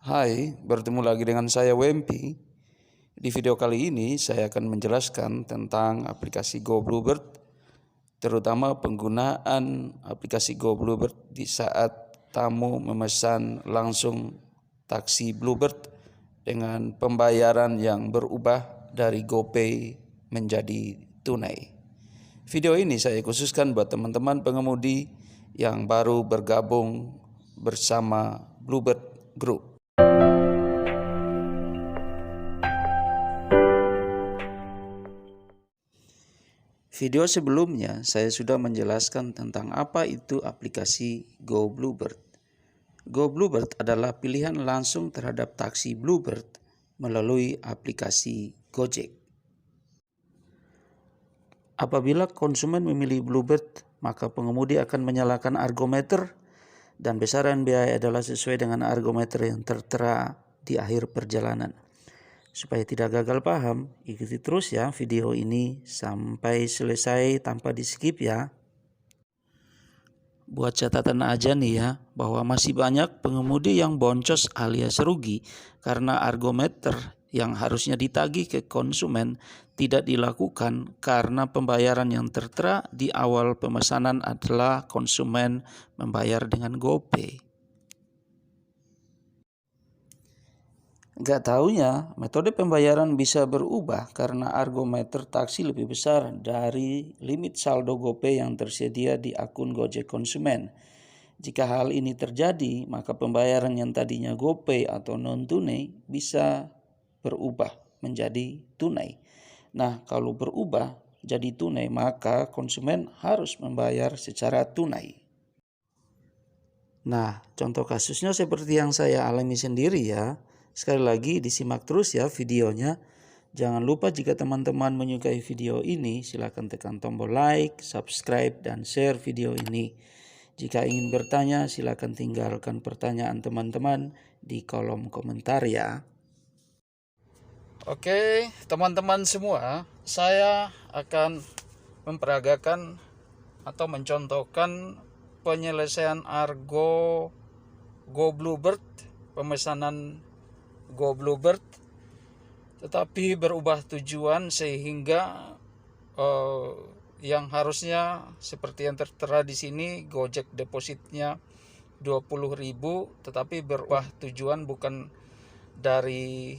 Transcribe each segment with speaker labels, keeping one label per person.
Speaker 1: Hai, bertemu lagi dengan saya Wempi. Di video kali ini saya akan menjelaskan tentang aplikasi Go Bluebird, terutama penggunaan aplikasi Go Bluebird di saat tamu memesan langsung taksi Bluebird dengan pembayaran yang berubah dari GoPay menjadi tunai. Video ini saya khususkan buat teman-teman pengemudi yang baru bergabung bersama Bluebird Group. Video sebelumnya saya sudah menjelaskan tentang apa itu aplikasi Go Bluebird. Go Bluebird adalah pilihan langsung terhadap taksi Bluebird melalui aplikasi Gojek. Apabila konsumen memilih Bluebird, maka pengemudi akan menyalakan argometer dan besaran biaya adalah sesuai dengan argometer yang tertera di akhir perjalanan. Supaya tidak gagal paham, ikuti terus ya video ini sampai selesai tanpa di skip ya. Buat catatan aja nih ya, bahwa masih banyak pengemudi yang boncos alias rugi karena argometer yang harusnya ditagih ke konsumen tidak dilakukan karena pembayaran yang tertera di awal pemesanan adalah konsumen membayar dengan GoPay. Gak taunya metode pembayaran bisa berubah karena argometer taksi lebih besar dari limit saldo GoPay yang tersedia di akun Gojek konsumen. Jika hal ini terjadi, maka pembayaran yang tadinya GoPay atau non-tunai bisa berubah menjadi tunai. Nah, kalau berubah jadi tunai, maka konsumen harus membayar secara tunai. Nah, contoh kasusnya seperti yang saya alami sendiri ya. Sekali lagi disimak terus ya videonya. Jangan lupa jika teman-teman menyukai video ini, silakan tekan tombol like, subscribe, dan share video ini. Jika ingin bertanya, silakan tinggalkan pertanyaan teman-teman di kolom komentar ya. Oke, teman-teman semua, saya akan memperagakan atau mencontohkan penyelesaian argo Go Bluebird, pemesanan Go Bluebird, tetapi berubah tujuan sehingga yang harusnya seperti yang tertera di sini Gojek depositnya 20.000, tetapi berubah tujuan bukan dari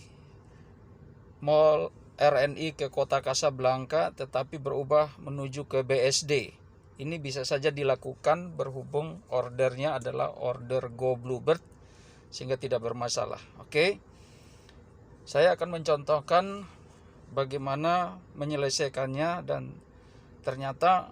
Speaker 1: Mall RNI ke Kota Kasablanka, tetapi berubah menuju ke BSD. Ini bisa saja dilakukan berhubung ordernya adalah order Go Bluebird, sehingga tidak bermasalah. Oke. Saya akan mencontohkan bagaimana menyelesaikannya dan ternyata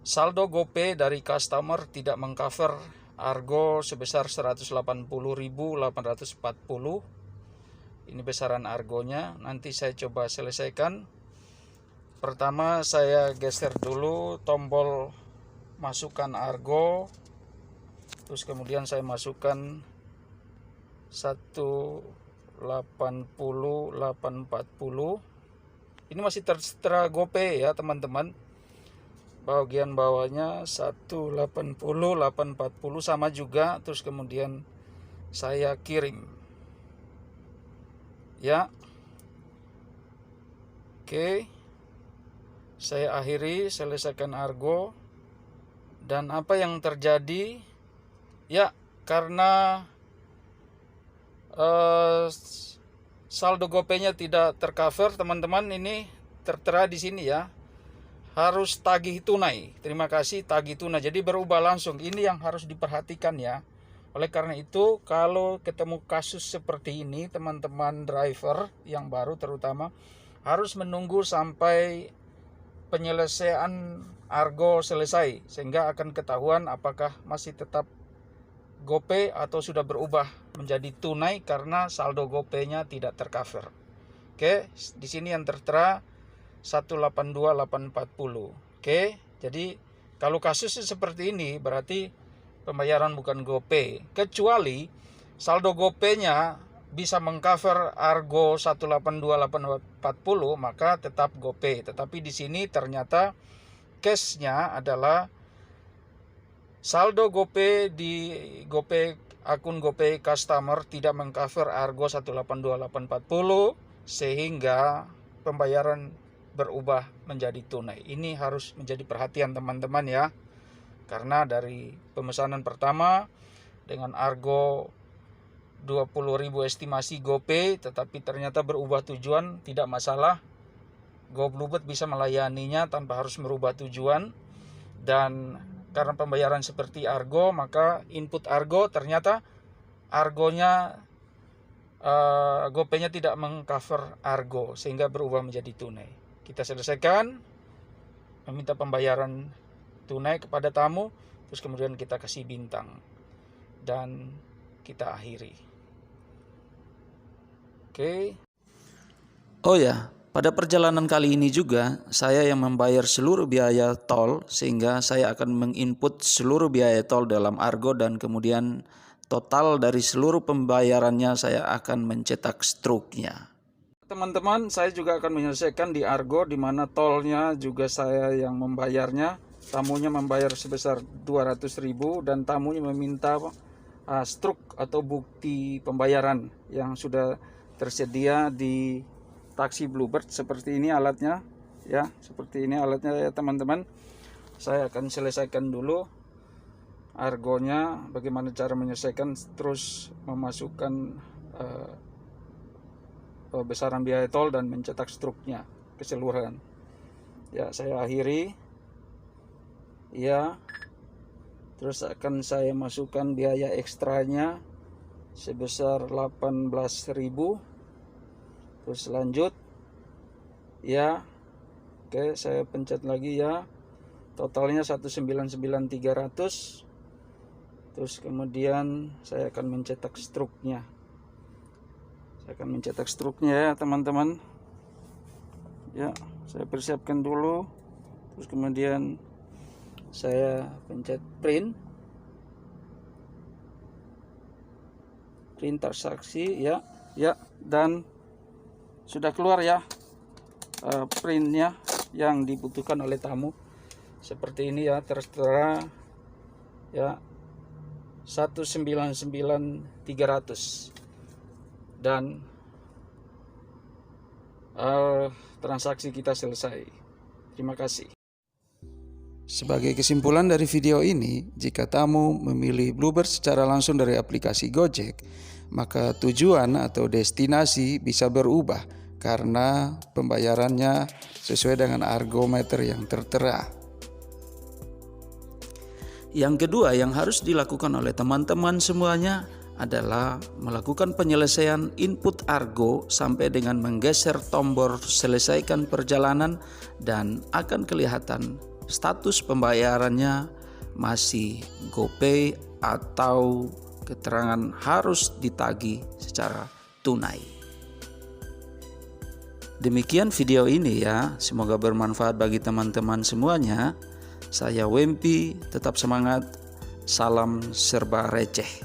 Speaker 1: saldo GoPay dari customer tidak mengcover argo sebesar 180.840. Ini besaran argonya. Nanti saya coba selesaikan. Pertama saya geser dulu tombol masukkan argo. Terus kemudian saya masukkan 180.840. Ini masih tertera GoPay ya teman-teman. Bagian bawahnya 180.840 sama juga. Terus kemudian saya kirim. Ya. Oke. Saya akhiri, selesaikan argo. Dan apa yang terjadi? Ya, karena saldo GoPay-nya tidak tercover, teman-teman, ini tertera di sini ya. Harus tagih tunai. Terima kasih, tagih tunai. Jadi berubah langsung. Ini yang harus diperhatikan ya. Oleh karena itu, kalau ketemu kasus seperti ini, teman-teman driver yang baru terutama harus menunggu sampai penyelesaian argo selesai, sehingga akan ketahuan apakah masih tetap GoPay atau sudah berubah menjadi tunai karena saldo GoPay-nya tidak tercover. Oke, di sini yang tertera 182.840. Oke, jadi kalau kasusnya seperti ini berarti pembayaran bukan GoPay, kecuali saldo GoPay-nya bisa mengcover argo 182.840, maka tetap GoPay. Tetapi di sini ternyata case-nya adalah saldo GoPay di GoPay akun GoPay customer tidak mengcover Argo 182840 sehingga pembayaran berubah menjadi tunai. Ini harus menjadi perhatian teman-teman ya. Karena dari pemesanan pertama dengan Argo 20.000 estimasi GoPay, tetapi ternyata berubah tujuan, tidak masalah. Go Bluebird bisa melayaninya tanpa harus merubah tujuan. Dan karena pembayaran seperti Argo, maka input Argo ternyata Argonya GoPay-nya tidak mengcover Argo sehingga berubah menjadi tunai. Kita selesaikan, meminta pembayaran tunai kepada tamu, terus kemudian kita kasih bintang dan kita akhiri. Oke.
Speaker 2: Oh ya, pada perjalanan kali ini juga saya yang membayar seluruh biaya tol, sehingga saya akan menginput seluruh biaya tol dalam Argo dan kemudian total dari seluruh pembayarannya saya akan mencetak struknya.
Speaker 1: Teman-teman, saya juga akan menyelesaikan di Argo, di mana tolnya juga saya yang membayarnya. Tamunya membayar sebesar 200.000 dan tamunya meminta struk atau bukti pembayaran yang sudah tersedia di taksi Bluebird. Seperti ini alatnya ya, seperti ini alatnya ya teman-teman. Saya akan selesaikan dulu Argonya, bagaimana cara menyelesaikan, terus memasukkan besaran biaya tol dan mencetak struknya keseluruhan. Ya, saya akhiri. Ya, terus akan saya masukkan biaya ekstranya sebesar 18.000. Terus lanjut. Ya, oke, saya pencet lagi ya. Totalnya 199.300. Terus kemudian saya akan mencetak struknya. Saya akan mencetak struknya ya teman-teman. Ya, saya persiapkan dulu. Terus kemudian saya pencet print transaksi ya, dan sudah keluar ya printnya yang dibutuhkan oleh tamu. Seperti ini ya, tertera ya 199.300 dan transaksi kita selesai. Terima kasih.
Speaker 2: Sebagai kesimpulan dari video ini, jika tamu memilih Bluebird secara langsung dari aplikasi Gojek, maka tujuan atau destinasi bisa berubah karena pembayarannya sesuai dengan argometer yang tertera. Yang kedua yang harus dilakukan oleh teman-teman semuanya adalah melakukan penyelesaian input Argo sampai dengan menggeser tombol selesaikan perjalanan, dan akan kelihatan status pembayarannya masih GoPay atau keterangan harus ditagih secara tunai. Demikian video ini ya, semoga bermanfaat bagi teman-teman semuanya. Saya Wempi, tetap semangat, salam serba receh.